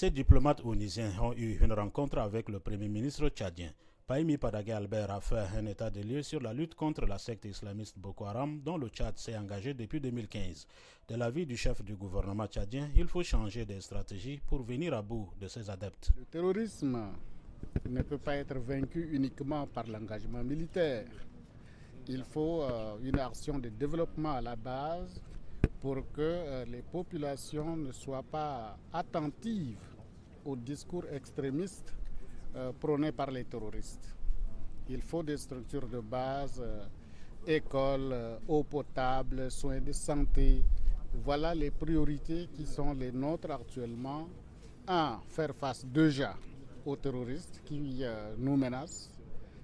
Ces diplomates onisiens ont eu une rencontre avec le Premier ministre tchadien. Pahimi Padaké Albert a fait un état des lieux sur la lutte contre la secte islamiste Boko Haram dont le Tchad s'est engagé depuis 2015. De l'avis du chef du gouvernement tchadien, il faut changer des stratégies pour venir à bout de ses adeptes. Le terrorisme ne peut pas être vaincu uniquement par l'engagement militaire. Il faut une action de développement à la base pour que les populations ne soient pas attentives aux discours extrémistes prônés par les terroristes. Il faut des structures de base, écoles, eau potable, soins de santé. Voilà les priorités qui sont les nôtres actuellement. Faire face déjà aux terroristes qui nous menacent,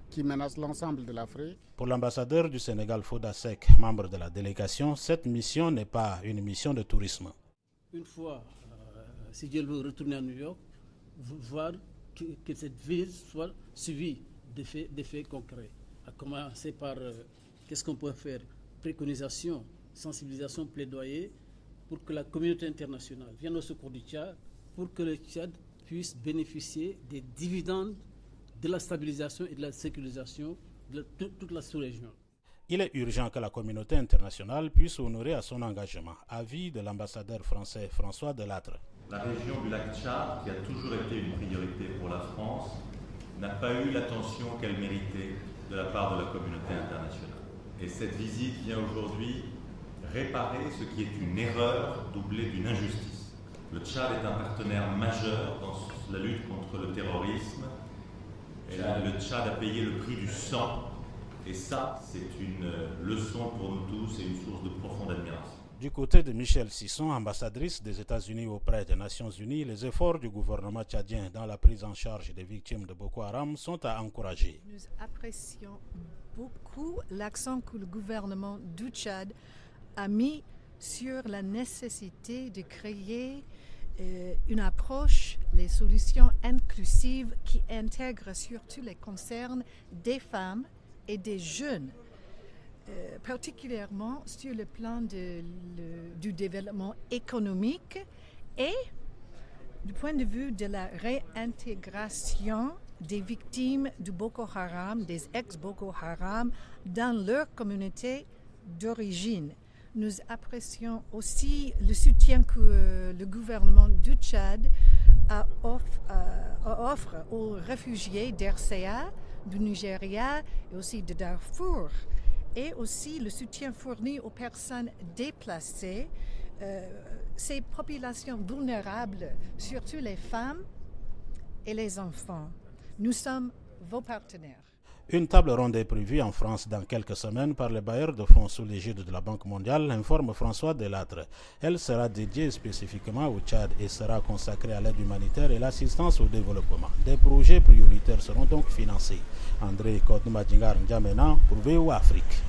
qui menacent l'ensemble de l'Afrique. Pour l'ambassadeur du Sénégal, Foda Seck, membre de la délégation, cette mission n'est pas une mission de tourisme. Une fois, si Dieu veut retourner à New York, voir que cette visite soit suivie d'effets concrets. À commencer par qu'est-ce qu'on peut faire? Préconisation, sensibilisation, plaidoyer pour que la communauté internationale vienne au secours du Tchad, pour que le Tchad puisse bénéficier des dividendes de la stabilisation et de la sécurisation de toute la sous-région. Il est urgent que la communauté internationale puisse honorer à son engagement. Avis de l'ambassadeur français François Delattre. La région du lac Tchad, qui a toujours été une priorité pour la France, n'a pas eu l'attention qu'elle méritait de la part de la communauté internationale. Et cette visite vient aujourd'hui réparer ce qui est une erreur doublée d'une injustice. Le Tchad est un partenaire majeur dans la lutte contre le terrorisme. Et là, le Tchad a payé le prix du sang. Et ça, c'est une leçon pour nous tous et une source de profonde admiration. Du côté de Michel Sisson, ambassadrice des États-Unis auprès des Nations Unies, les efforts du gouvernement tchadien dans la prise en charge des victimes de Boko Haram sont à encourager. Nous apprécions beaucoup l'accent que le gouvernement du Tchad a mis sur la nécessité de créer une approche, les solutions inclusives qui intègrent surtout les concerns des femmes et des jeunes. Particulièrement sur le plan du développement économique et du point de vue de la réintégration des victimes du Boko Haram, des ex-Boko Haram, dans leur communauté d'origine. Nous apprécions aussi le soutien que le gouvernement du Tchad offre aux réfugiés d'RCA, du Nigeria et aussi de Darfour, et aussi le soutien fourni aux personnes déplacées, ces populations vulnérables, surtout les femmes et les enfants. Nous sommes vos partenaires. Une table ronde est prévue en France dans quelques semaines par les bailleurs de fonds sous l'égide de la Banque mondiale, informe François Delattre. Elle sera dédiée spécifiquement au Tchad et sera consacrée à l'aide humanitaire et l'assistance au développement. Des projets prioritaires seront donc financés. André Kodoumadjingar N'Djamena pour VOA Afrique.